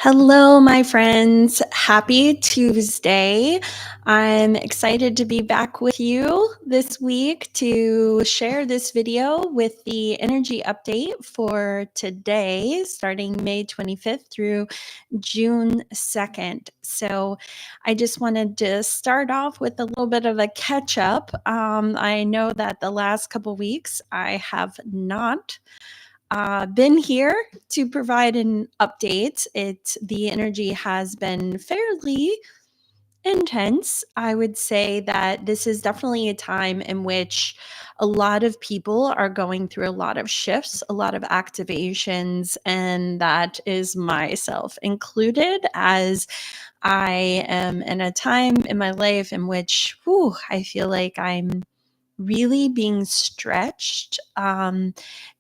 Hello, my friends. Happy Tuesday. I'm excited to be back with you this week to share this video with the energy update for today, starting May 25th through June 2nd. So I just wanted to start off with a little bit of a catch up. I know that the last couple weeks I have not been here to provide an update. The energy has been fairly intense. I would say that this is definitely a time in which a lot of people are going through a lot of shifts, a lot of activations, and that is myself included, as I am in a time in my life in which I feel like I'm really being stretched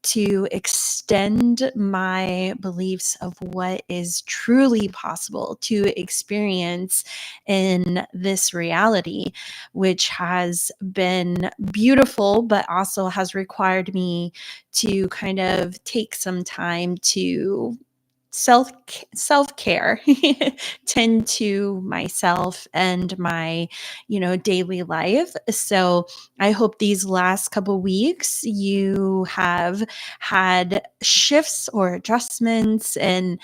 to extend my beliefs of what is truly possible to experience in this reality, which has been beautiful, but also has required me to kind of take some time to self-care, tend to myself and my daily life. So I hope these last couple weeks you have had shifts or adjustments and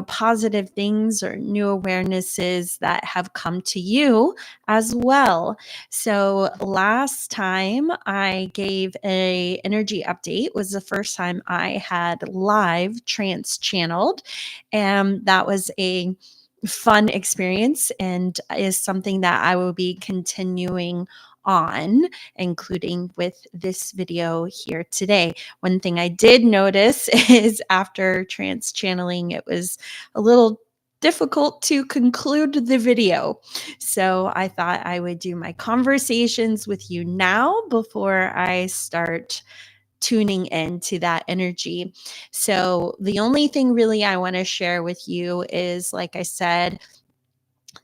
positive things or new awarenesses that have come to you as well. So last time I gave a energy update was the first time I had live trance-channeled, and that was a fun experience and is something that I will be continuing on, including with this video here today. One thing I did notice is after trance channeling, it was a little difficult to conclude the video. So I thought I would do my conversations with you now before I start tuning into that energy. So the only thing really I want to share with you is, like I said,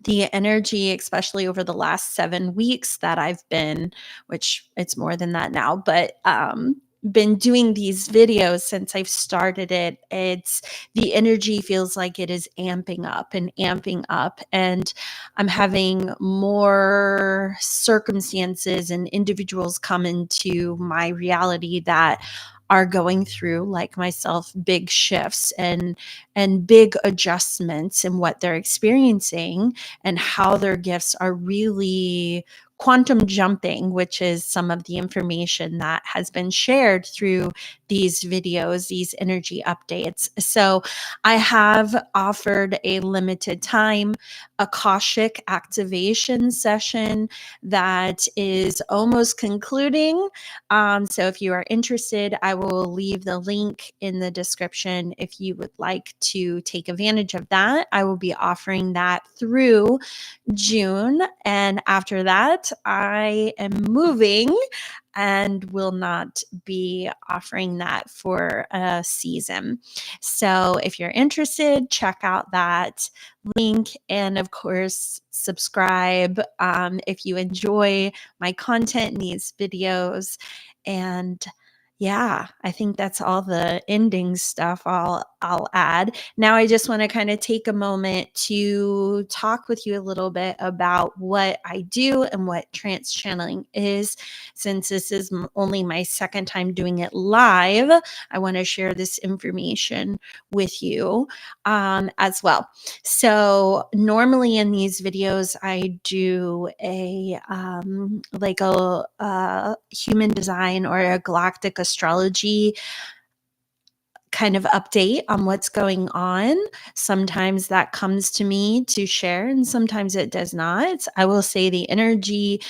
the energy, especially over the last 7 weeks that I've been, which it's more than that now, but been doing these videos since I've started it. It's the energy feels like it is amping up and amping up, and I'm having more circumstances and individuals come into my reality that are going through, like myself, big shifts and big adjustments in what they're experiencing and how their gifts are really quantum jumping, which is some of the information that has been shared through these videos, these energy updates. So I have offered a limited time Akashic activation session that is almost concluding. So if you are interested, I will leave the link in the description if you would like to take advantage of that. I will be offering that through June. And after that, I am moving and will not be offering that for a season. So if you're interested, check out that link. And of course, subscribe if you enjoy my content in these videos. And yeah, I think that's all the ending stuff I'll add. Now I just want to kind of take a moment to talk with you a little bit about what I do and what trance channeling is. Since this is only my second time doing it live, I want to share this information with you as well. So normally in these videos, I do a human design or a galactic astrology kind of update on what's going on. Sometimes that comes to me to share, and sometimes it does not. I will say the energy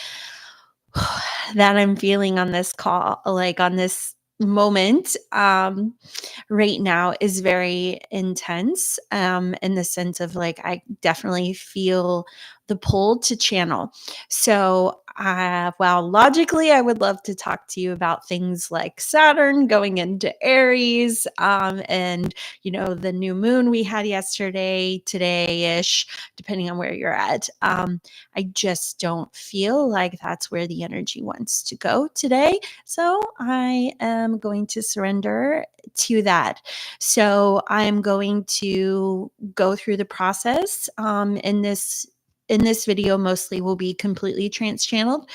that I'm feeling on this call, like on this moment, right now is very intense, in the sense of like I definitely feel the pull to channel. So Well, logically, I would love to talk to you about things like Saturn going into Aries, and the new moon we had yesterday, today-ish, depending on where you're at. I just don't feel like that's where the energy wants to go today, so I am going to surrender to that. So I'm going to go through the process. In this video mostly will be completely trans-channeled.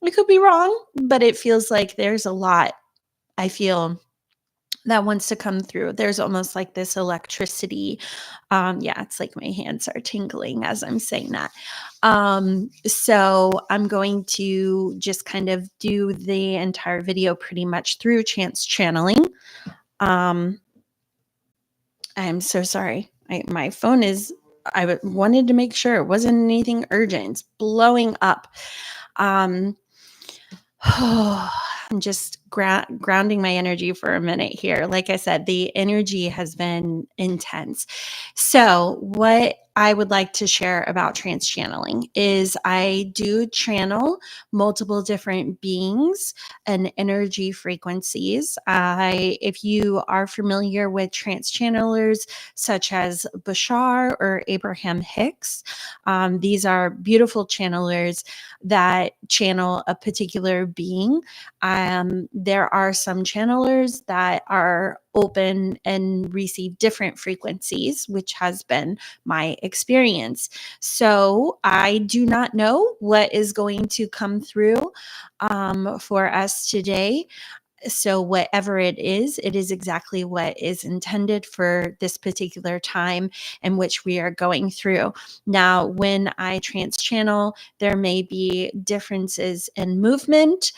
I could be wrong, but it feels like there's a lot I feel that wants to come through. There's almost like this electricity. Yeah, it's like my hands are tingling as I'm saying that. So I'm going to just kind of do the entire video pretty much through chance channeling. I'm so sorry. My phone is, wanted to make sure it wasn't anything urgent. It's blowing up. Um, I'm just grounding my energy for a minute here. Like I said, the energy has been intense. So, what I would like to share about trance channeling is I do channel multiple different beings and energy frequencies. If you are familiar with trance channelers such as Bashar or Abraham Hicks, these are beautiful channelers that channel a particular being. There are some channelers that are open and receive different frequencies, which has been my experience. So I do not know what is going to come through for us today. So whatever it is exactly what is intended for this particular time in which we are going through. Now, when I trance channel, there may be differences in movement,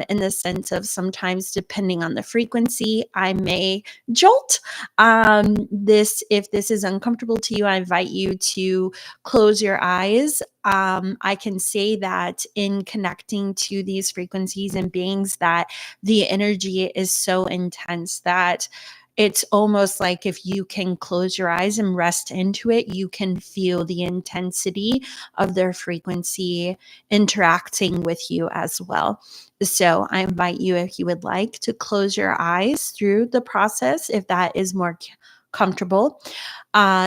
in the sense of sometimes depending on the frequency, I may jolt. If this is uncomfortable to you, I invite you to close your eyes. I can say that in connecting to these frequencies and beings, that the energy is so intense that it's almost like if you can close your eyes and rest into it, you can feel the intensity of their frequency interacting with you as well. So I invite you, if you would like, to close your eyes through the process, if that is more comfortable.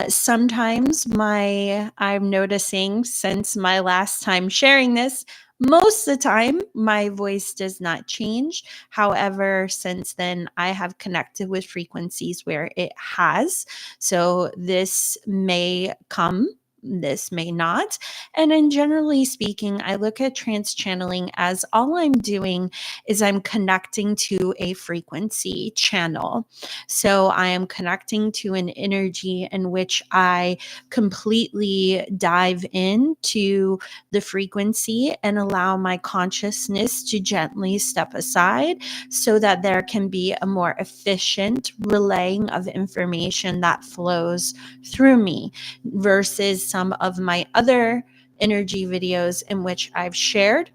Sometimes I'm noticing since my last time sharing this, most of the time my voice does not change. However, since then I have connected with frequencies where it has. So this may come, this may not. And in generally speaking, I look at trance channeling as all I'm doing is I'm connecting to a frequency channel. So I am connecting to an energy in which I completely dive into the frequency and allow my consciousness to gently step aside so that there can be a more efficient relaying of information that flows through me, versus some of my other energy videos in which I've shared.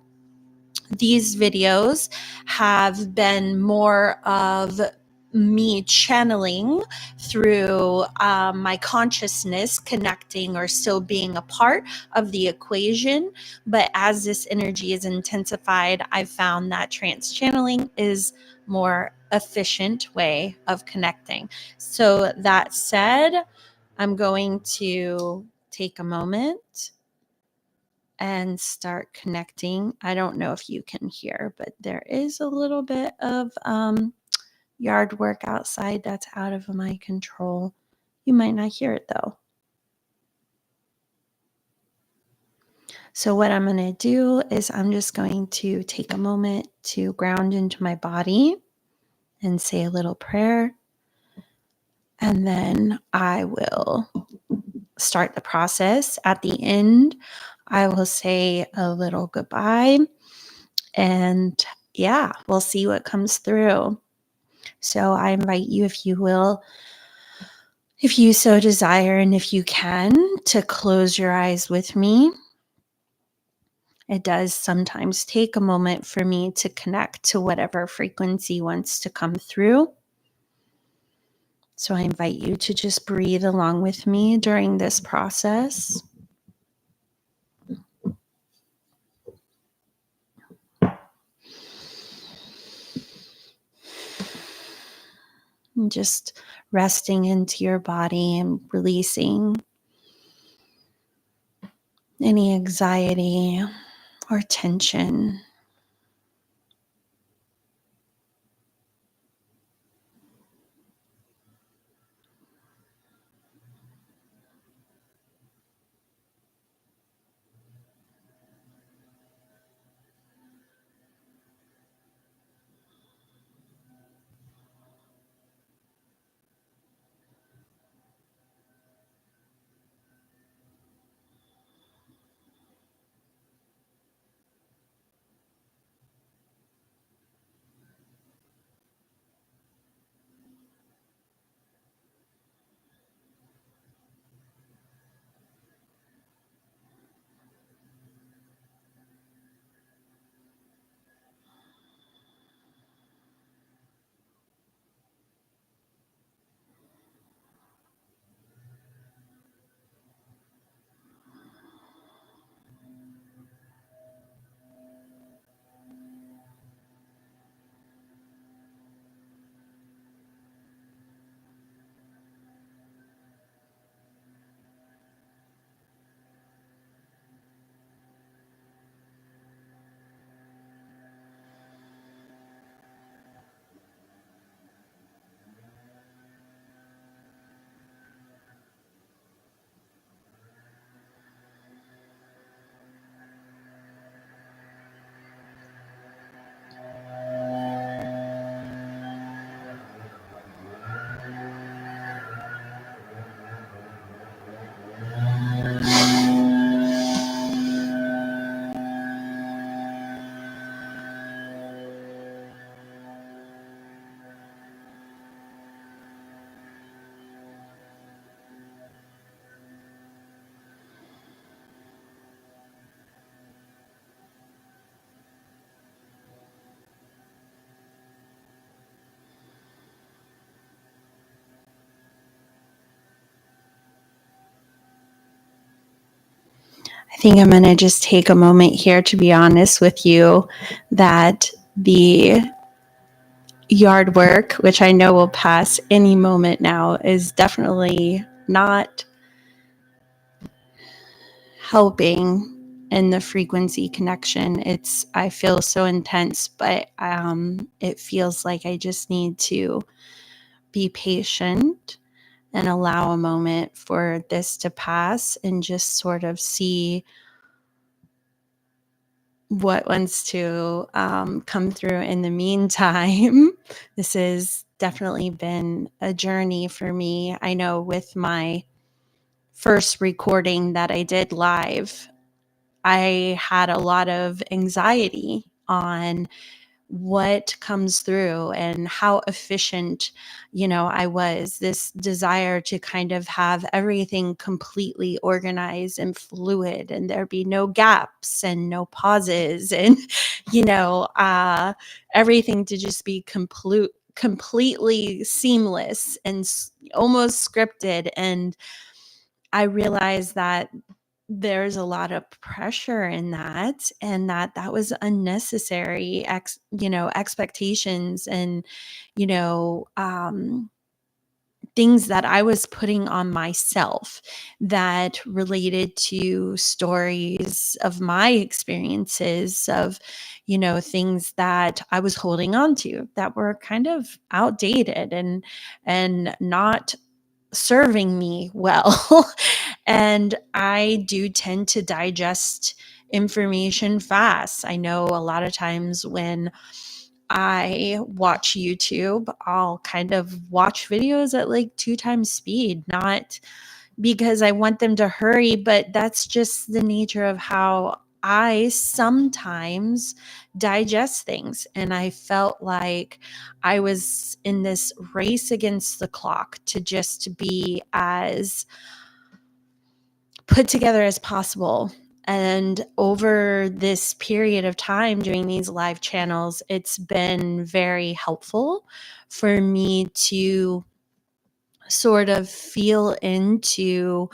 These videos have been more of me channeling through my consciousness, connecting or still being a part of the equation. But as this energy is intensified, I've found that trance channeling is more efficient way of connecting. So that said, I'm going to take a moment and start connecting. I don't know if you can hear, but there is a little bit of yard work outside that's out of my control. You might not hear it though. So what I'm going to do is I'm just going to take a moment to ground into my body and say a little prayer. And then I will start the process. At the end, I will say a little goodbye. And yeah, we'll see what comes through. So I invite you, if you will, if you so desire, and if you can, to close your eyes with me. It does sometimes take a moment for me to connect to whatever frequency wants to come through. So I invite you to just breathe along with me during this process. And just resting into your body and releasing any anxiety or tension. I think I'm going to just take a moment here to be honest with you that the yard work, which I know will pass any moment now, is definitely not helping in the frequency connection. I feel so intense, but it feels like I just need to be patient and allow a moment for this to pass and just sort of see what wants to come through in the meantime. This has definitely been a journey for me. I know with my first recording that I did live, I had a lot of anxiety on what comes through and how efficient, I was. This desire to kind of have everything completely organized and fluid, and there be no gaps and no pauses, and you know uh everything to just be completely seamless and almost scripted. And I realized that there's a lot of pressure in that, and that was unnecessary expectations, and you know things that I was putting on myself that related to stories of my experiences of things that I was holding on to that were kind of outdated and not serving me well. And I do tend to digest information fast. I know a lot of times when I watch YouTube, I'll kind of watch videos at like 2 times speed, not because I want them to hurry, but that's just the nature of how I sometimes digest things. And I felt like I was in this race against the clock to just be as put together as possible. And over this period of time doing these live channels, it's been very helpful for me to sort of feel into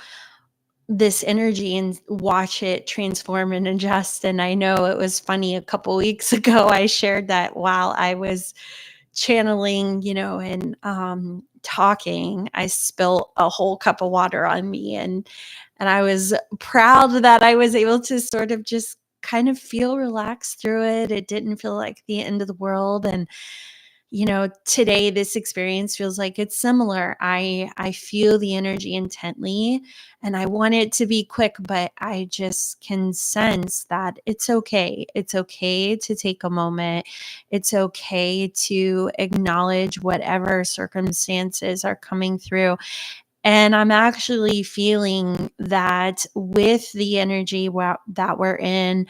this energy and watch it transform and adjust. And I know it was funny, a couple weeks ago I shared that while I was channeling, and talking, I spilled a whole cup of water on me, and I was proud that I was able to sort of just kind of feel relaxed through it. It didn't feel like the end of the world. And today this experience feels like it's similar. I feel the energy intently, and I want it to be quick, but I just can sense that it's okay. It's okay to take a moment. It's okay to acknowledge whatever circumstances are coming through. And I'm actually feeling that with the energy that we're in,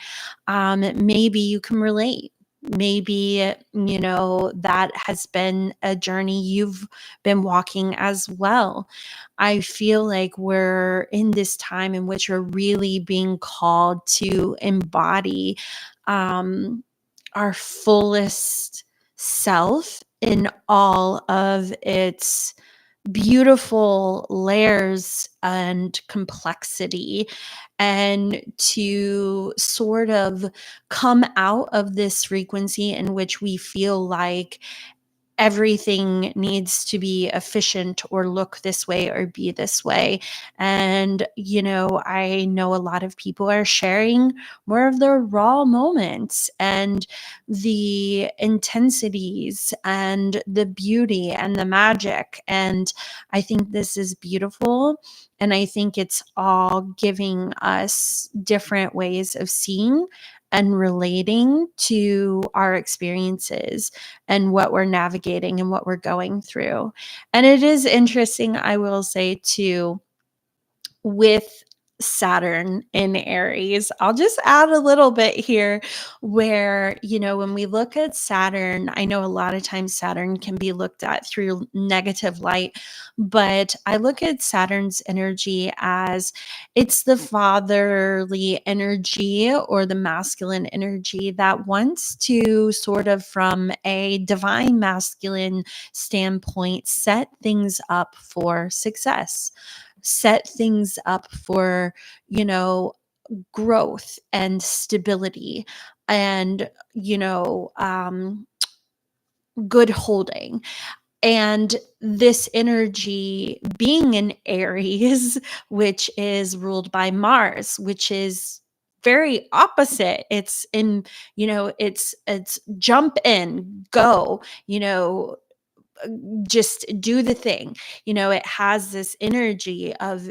maybe you can relate. Maybe, that has been a journey you've been walking as well. I feel like we're in this time in which we're really being called to embody um, our fullest self in all of its beautiful layers and complexity, and to sort of come out of this frequency in which we feel like everything needs to be efficient or look this way or be this way. And, I know a lot of people are sharing more of their raw moments and the intensities and the beauty and the magic. And I think this is beautiful. And I think it's all giving us different ways of seeing and relating to our experiences and what we're navigating and what we're going through. And it is interesting, I will say too, with Saturn in Aries. I'll just add a little bit here where, when we look at Saturn, I know a lot of times Saturn can be looked at through negative light, but I look at Saturn's energy as it's the fatherly energy or the masculine energy that wants to sort of, from a divine masculine standpoint, set things up for success, set things up for, growth and stability and, good holding. And this energy being in Aries, which is ruled by Mars, which is very opposite. It's in, it's jump in, go, just do the thing. It has this energy of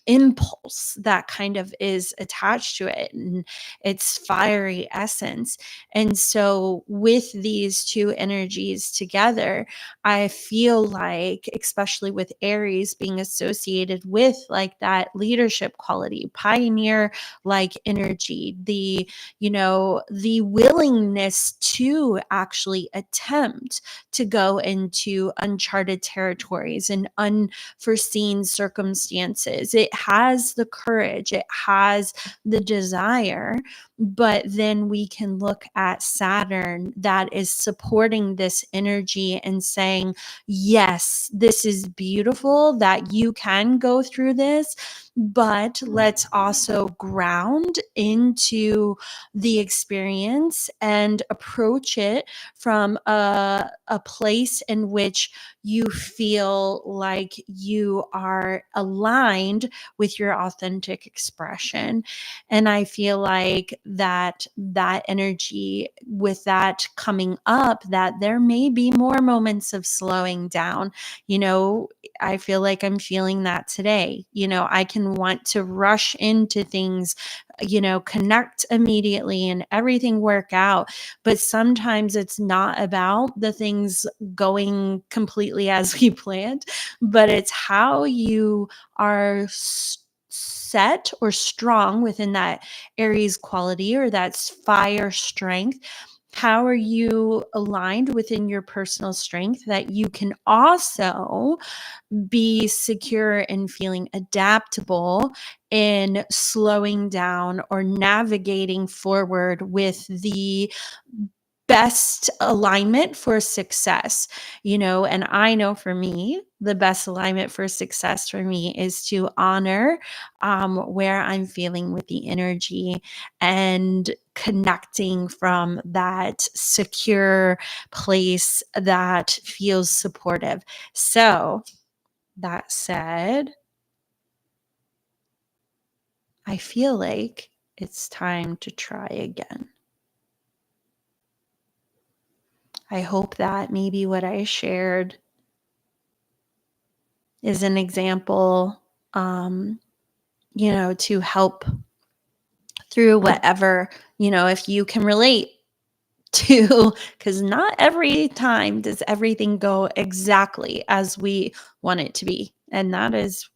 impulse that kind of is attached to it, and its fiery essence. And so with these two energies together, I feel like, especially with Aries being associated with like that leadership quality, pioneer like energy, the willingness to actually attempt to go into uncharted territories and unforeseen circumstances. It has the courage, it has the desire, but then we can look at Saturn that is supporting this energy and saying, yes, this is beautiful that you can go through this, but let's also ground into the experience and approach it from a place in which you feel like you are aligned with your authentic expression. And I feel like that energy, with that coming up, that there may be more moments of slowing down. I feel like I'm feeling that today. I can want to rush into things, connect immediately and everything work out. But sometimes it's not about the things going completely as we planned, but it's how you are set or strong within that Aries quality or that fire strength. How are you aligned within your personal strength that you can also be secure in feeling adaptable in slowing down or navigating forward with the best alignment for success, and I know for me, the best alignment for success for me is to honor where I'm feeling with the energy and connecting from that secure place that feels supportive. So, that said, I feel like it's time to try again. I hope that maybe what I shared is an example, to help through whatever, if you can relate to, because not every time does everything go exactly as we want it to be. And that is,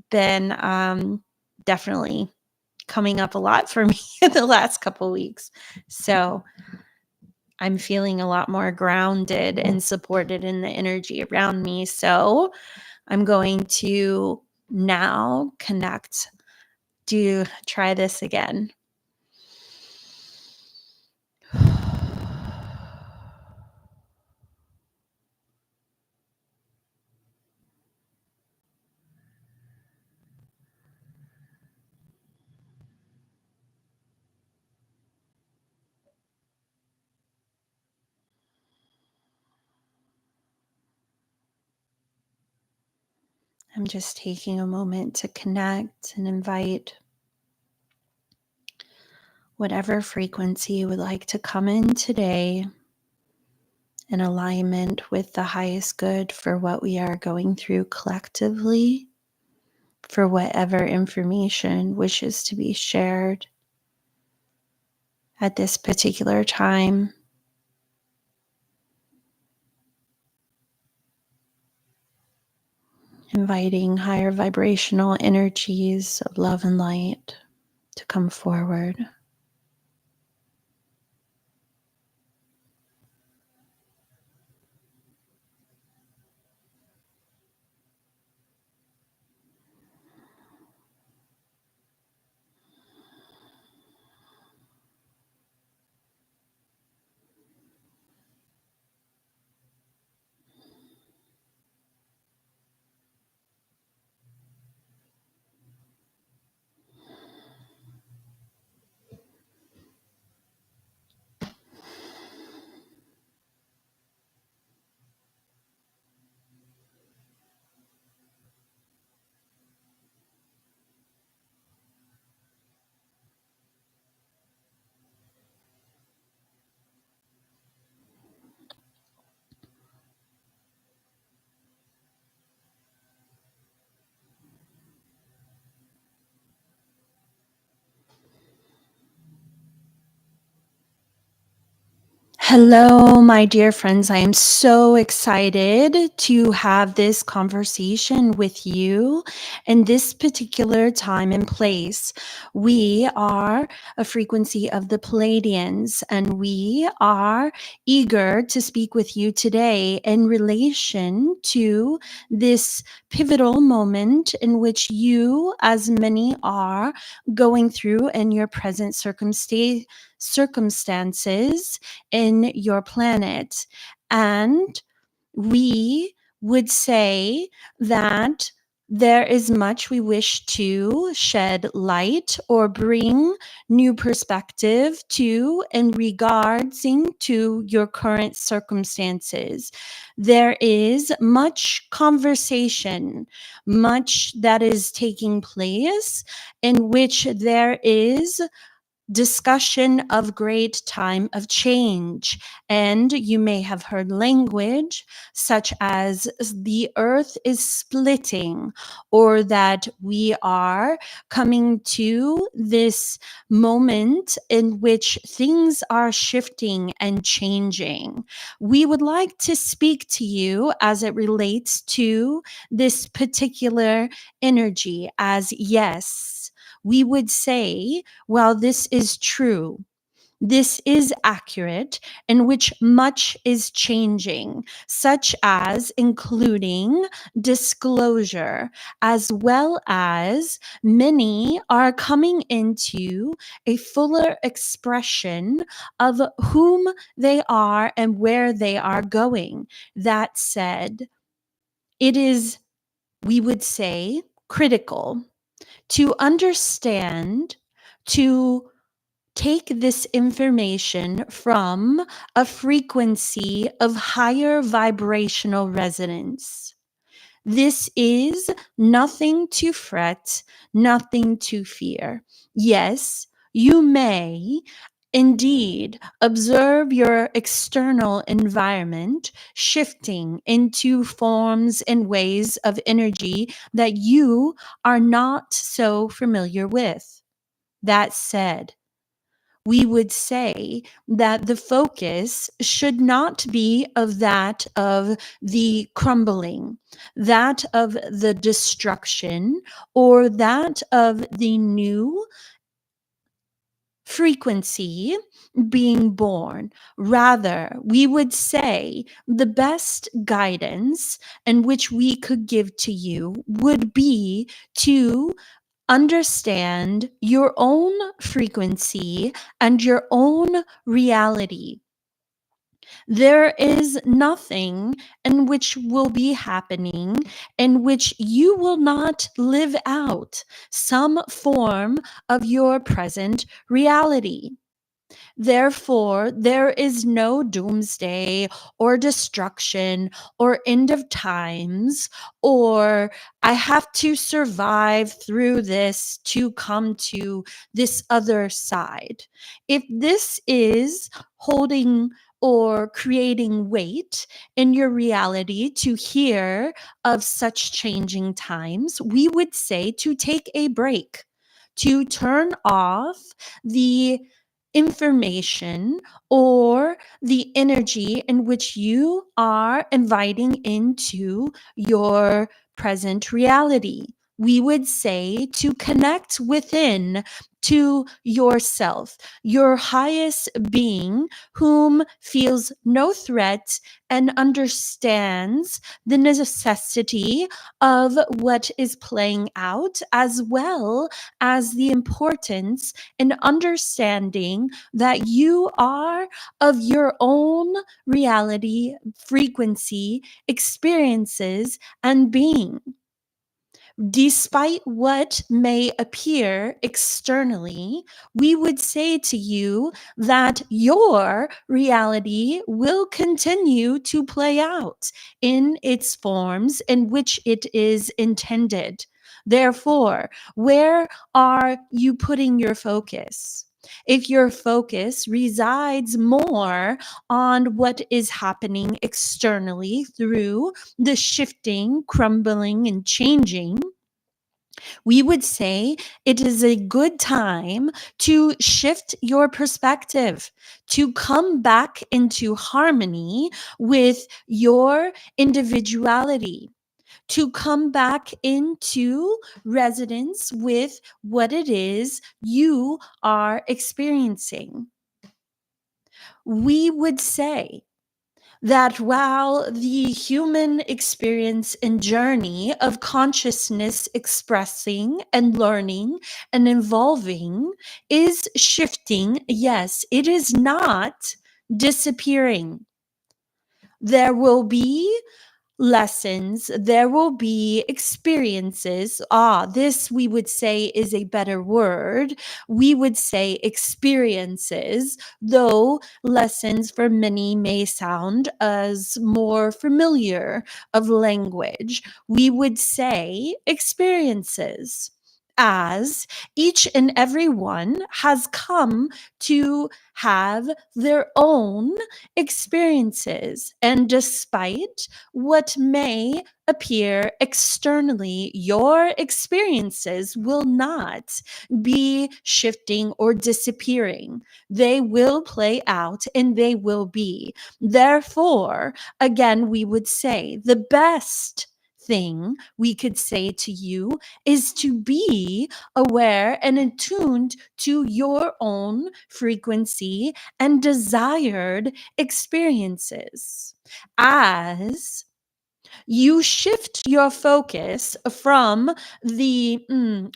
been definitely coming up a lot for me in the last couple weeks. So I'm feeling a lot more grounded and supported in the energy around me. So I'm going to now try this again. I'm just taking a moment to connect and invite whatever frequency you would like to come in today in alignment with the highest good for what we are going through collectively, for whatever information wishes to be shared at this particular time. Inviting higher vibrational energies of love and light to come forward. Hello, my dear friends. I am so excited to have this conversation with you in this particular time and place. We are a frequency of the Pleiadians, and we are eager to speak with you today in relation to this pivotal moment in which you, as many are, going through in your present circumstances in your planet. And we would say that there is much we wish to shed light or bring new perspective to in regarding to your current circumstances. There is much conversation, much that is taking place in which there is discussion of great time of change. And you may have heard language such as the earth is splitting, or that we are coming to this moment in which things are shifting and changing. We would like to speak to you as it relates to this particular energy as yes. We would say, well, this is true. This is accurate, in which much is changing, such as including disclosure, as well as many are coming into a fuller expression of whom they are and where they are going. That said, it is, we would say, critical to understand, to take this information from a frequency of higher vibrational resonance. This is nothing to fret, nothing to fear. Yes, you may indeed observe your external environment shifting into forms and ways of energy that you are not so familiar with. That said, we would say that the focus should not be of that of the crumbling, that of the destruction, or that of the new frequency being born. Rather, we would say the best guidance in which we could give to you would be to understand your own frequency and your own reality. There is nothing in which will be happening in which you will not live out some form of your present reality. Therefore, there is no doomsday or destruction or end of times, or I have to survive through this to come to this other side. If this is holding or creating weight in your reality to hear of such changing times, we would say to take a break, to turn off the information or the energy in which you are inviting into your present reality. We would say to connect within to yourself, your highest being, whom feels no threat and understands the necessity of what is playing out, as well as the importance in understanding that you are of your own reality, frequency, experiences, and being. Despite what may appear externally, we would say to you that your reality will continue to play out in its forms in which it is intended. Therefore, where are you putting your focus? If your focus resides more on what is happening externally through the shifting, crumbling, and changing, we would say it is a good time to shift your perspective, to come back into harmony with your individuality, to come back into resonance with what it is you are experiencing. We would say that while the human experience and journey of consciousness expressing and learning and evolving is shifting, yes, it is not disappearing. There will be lessons, there will be experiences. This we would say is a better word. We would say experiences, though lessons for many may sound as more familiar of language. We would say experiences, as each and every one has come to have their own experiences. And despite what may appear externally, your experiences will not be shifting or disappearing. They will play out and they will be. Therefore, again, we would say the best thing we could say to you is to be aware and attuned to your own frequency and desired experiences. As you shift your focus from the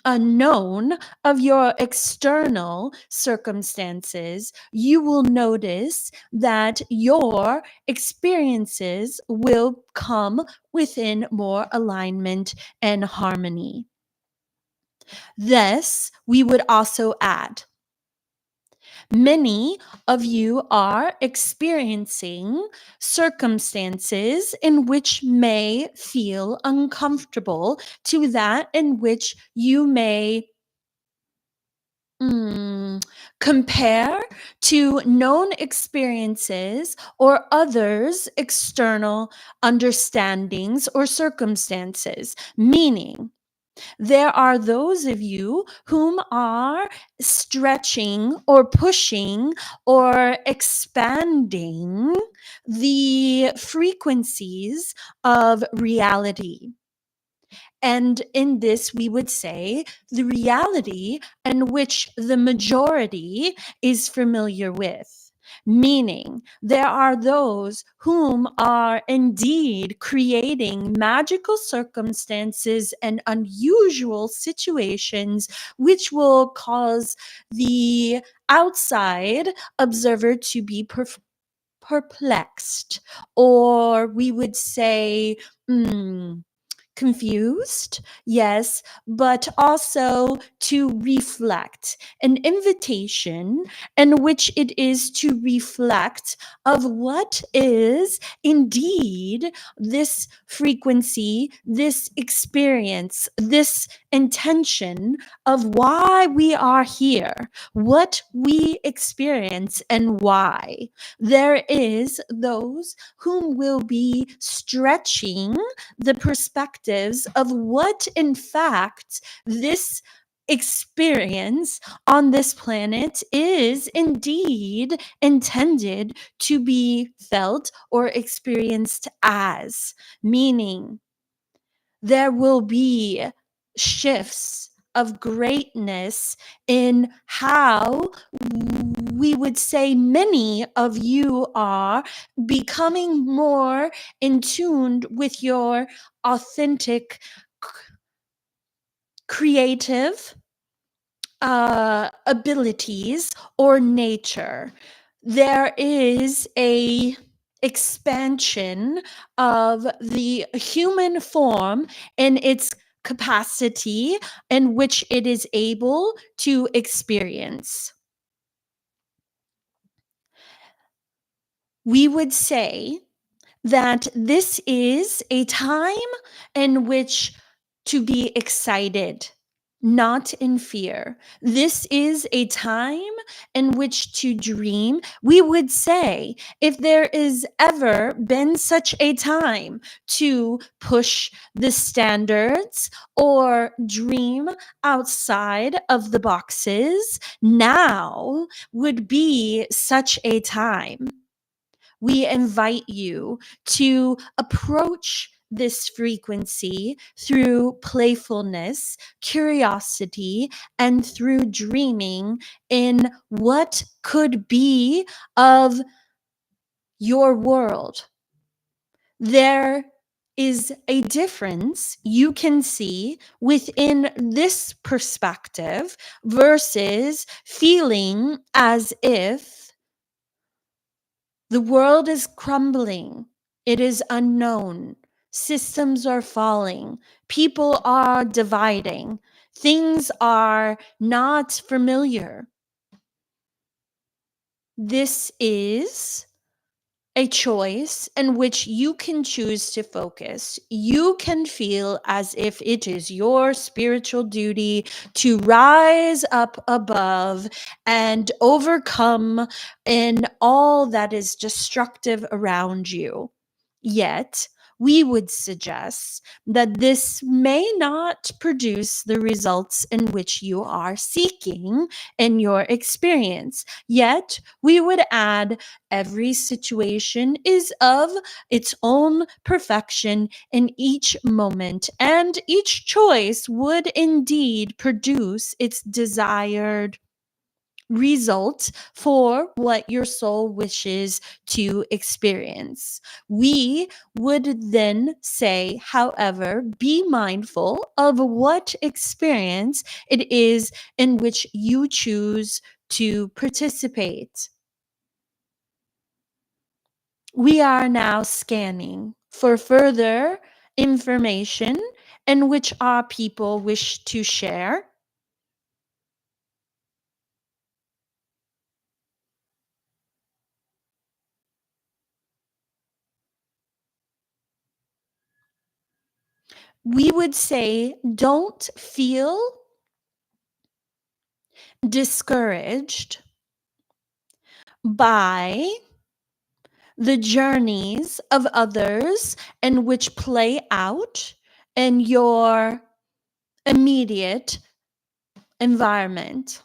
unknown of your external circumstances, you will notice that your experiences will come within more alignment and harmony. This, we would also add, many of you are experiencing circumstances in which may feel uncomfortable to that in which you may compare to known experiences or others' external understandings or circumstances. Meaning, there are those of you whom are stretching or pushing or expanding the frequencies of reality. And in this, we would say the reality in which the majority is familiar with. Meaning, there are those whom are indeed creating magical circumstances and unusual situations which will cause the outside observer to be perplexed, or we would say, confused, yes, but also to reflect, an invitation in which it is to reflect of what is indeed this frequency, this experience, this intention of why we are here, what we experience and why. There is those whom will be stretching the perspectives of what, in fact, this experience on this planet is indeed intended to be felt or experienced as. Meaning, there will be shifts of greatness in how we would say many of you are becoming more in tune with your authentic, creative abilities or nature. There is a expansion of the human form in its capacity in which it is able to experience. We would say that this is a time in which to be excited, not in fear. This is a time in which to dream. We would say, if there is ever been such a time to push the standards or dream outside of the boxes, now would be such a time. We invite you to approach this frequency through playfulness, curiosity, and through dreaming in what could be of your world. There is a difference you can see within this perspective versus feeling as if the world is crumbling. It is unknown. Systems are falling. People are dividing. Things are not familiar. This is a choice in which you can choose to focus. You can feel as if it is your spiritual duty to rise up above and overcome in all that is destructive around you. Yet, we would suggest that this may not produce the results in which you are seeking in your experience. Yet, we would add every situation is of its own perfection in each moment, and each choice would indeed produce its desired result for what your soul wishes to experience. We would then say, however, be mindful of what experience it is in which you choose to participate. We are now scanning for further information in which our people wish to share. We would say, don't feel discouraged by the journeys of others and which play out in your immediate environment.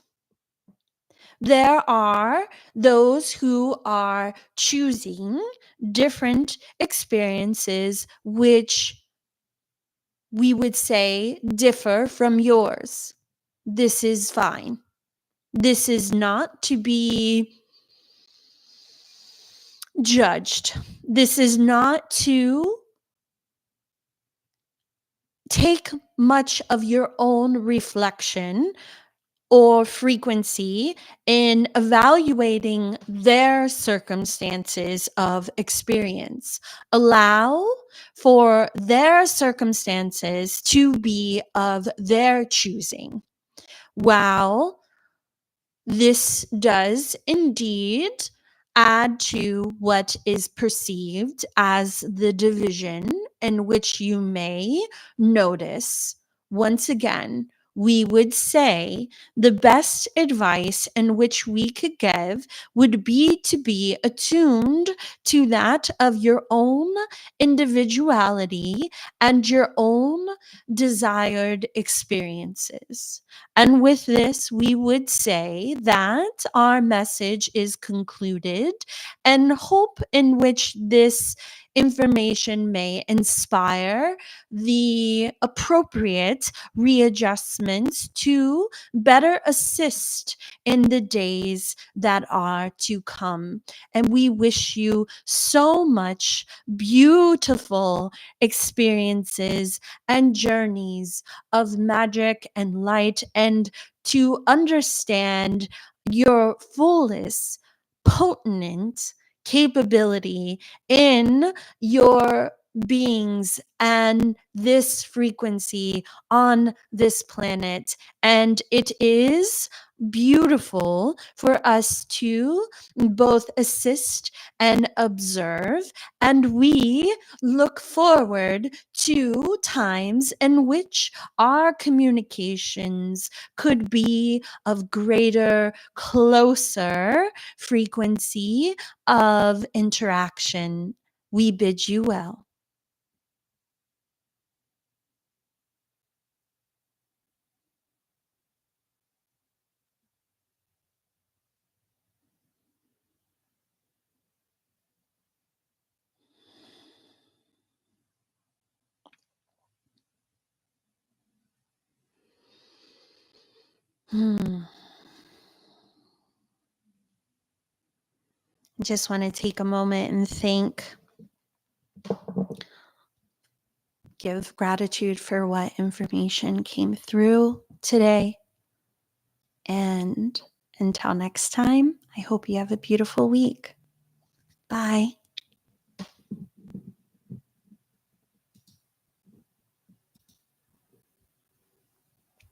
There are those who are choosing different experiences which we would say differ from yours. This is fine. This is not to be judged. This is not to take much of your own reflection or frequency in evaluating their circumstances of experience. Allow for their circumstances to be of their choosing. While this does indeed add to what is perceived as the division in which you may notice. Once again, we would say the best advice in which we could give would be attuned to that of your own individuality and your own desired experiences. And with this, we would say that our message is concluded, and hope in which this information may inspire the appropriate readjustments to better assist in the days that are to come. And we wish you so much beautiful experiences and journeys of magic and light, and to understand your fullest potent capability in your beings and this frequency on this planet. And it is beautiful for us to both assist and observe, and we look forward to times in which our communications could be of greater, closer frequency of interaction. We bid you well. Just want to take a moment and give gratitude for what information came through today. And until next time, I hope you have a beautiful week. Bye.